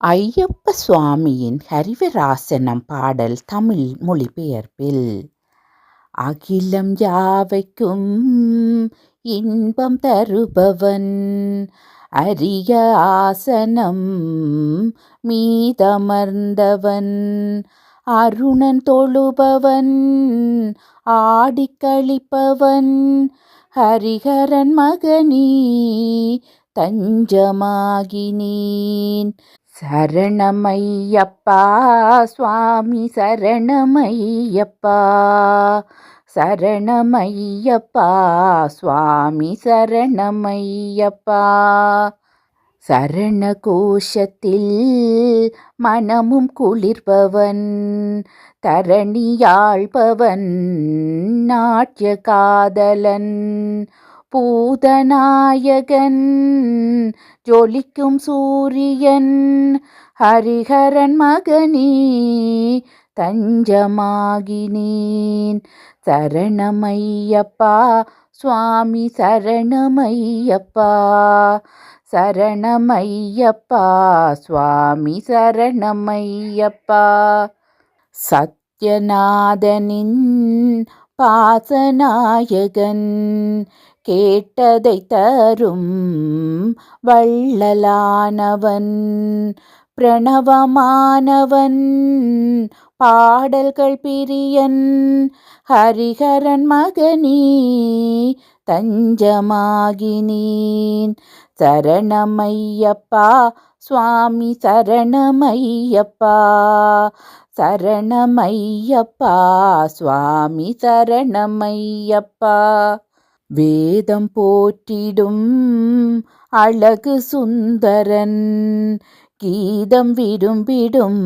ஐயப்ப சுவாமியின் ஹரிவராசனம் பாடல் தமிழ் மொழிபெயர்ப்பில். அகிலம் யாவைக்கும் இன்பம் தருபவன், அரிய ஆசனம் மீதமர்ந்தவன், அருணன் தொழுபவன் ஆடிக்களிப்பவன், ஹரிஹரன் மகனே தஞ்சமாகினேன். சரணமையப்பா சுவாமி சரணமையப்பா, சரணமையப்பா சுவாமி சரணமையப்பா. சரண கோஷத்தில் மனமும் குளிர்பவன், தரணியாழ்பவன் நாட்டிய காதலன், பூதநாயகன் ஜொலிக்கும் சூரியன், ஹரிஹரன் மகனே தஞ்சமாகினேன். சரணமையப்பா சுவாமி சரணமையப்பா, சரணமையப்பா சுவாமி சரணமையப்பா. சத்யநாதனின் பாசநாயகன், கேட்டதை தரும் வள்ளலானவன், பிரணவமானவன் பாடல்கள் பிரியன், ஹரிஹரன் மகனே தஞ்சமாகினேன். சரணமையப்பா சுவாமி சரணமையப்பா, சரணமையப்பா சுவாமி சரணமையப்பா. வேதம் போற்றிடும் அழகு சுந்தரன், கீதம் விரும்பிடும்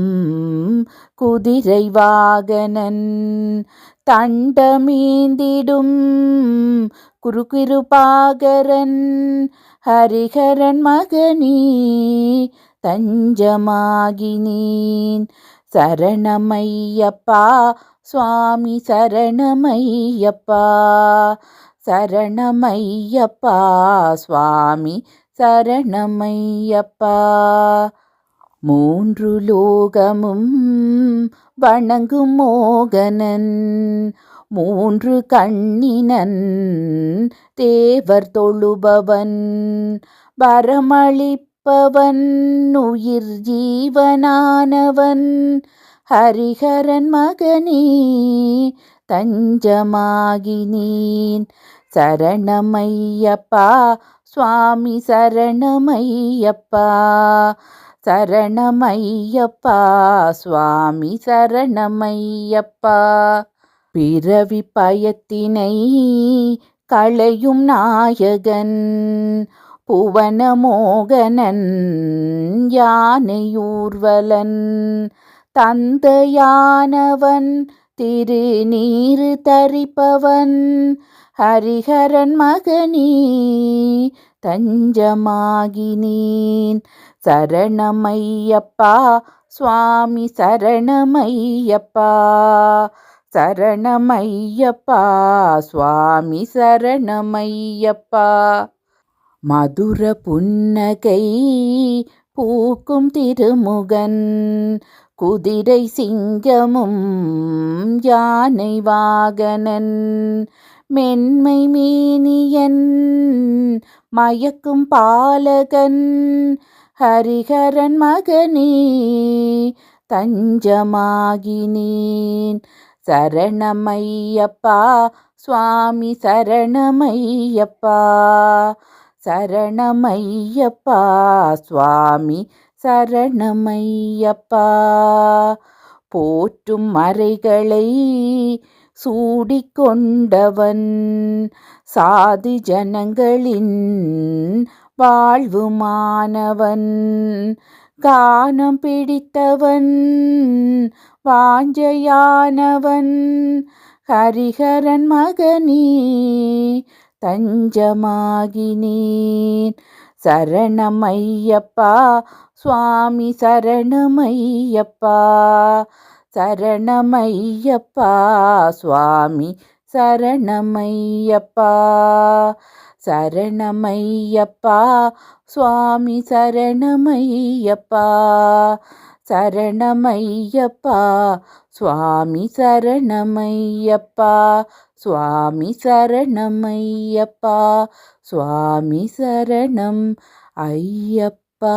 குதிரை வாகனன், தண்டமேந்திடும் குருகிருபாகரன், ஹரிஹரன் மகனே தஞ்சமாகினேன். சரணமையப்பா சுவாமி சரணமையப்பா, சரணமையப்பா சுவாமி சரணமையப்பா. மூன்று லோகமும் வணங்கும் மோகனன், மூன்று கண்ணினன் தேவர் தொழுபவன், வரமளிப்பவன் உயிர் ஜீவனானவன், ஹரிஹரன் மகனே தஞ்சமாகினேன். சரணமையப்பா சுவாமி சரணமையப்பா, சரணமையப்பா சுவாமி சரணமையப்பா. பிறவி பயத்தினை களையும் நாயகன், புவனமோகனன் யானையூர்வலன், தந்தையானவன் திருநீறு தரிப்பவன், ஹரிஹரன் மகனே தஞ்சமாகினேன். சரணமையப்பா சுவாமி சரணமையப்பா, சரணமையப்பா சுவாமி சரணமையப்பா. மதுர புன்னகை பூக்கும் திருமுகன், குதிரை சிங்கமும் யானை வாகனன், மென்மை மேனியன் மயக்கும் பாலகன், ஹரிஹரன் மகனே தஞ்சமாகினேன். சரணமையப்பா சுவாமி சரணமையப்பா, சரணமையப்பா சுவாமி சரணமையப்பா. போற்றும் மறைகளை சூடிக்கொண்டவன், சாது ஜனங்களின் வாழ்வுமானவன், கானம் பிடித்தவன் வாஞ்சையானவன், ஹரிஹரன் மகனே தஞ்சமாகினேன். சரணமையப்பா சுவாமி சரணமையப்பா, சரணமையப்பா சுவாமி சரணமையப்பா சரணமையப்பா சுவாமி சரணமையப்பா சரணமையப்பா சுவாமி சரணமையப்பா சுவாமி சரணமையப்பா சுவாமி சரணம் ஐயப்பா.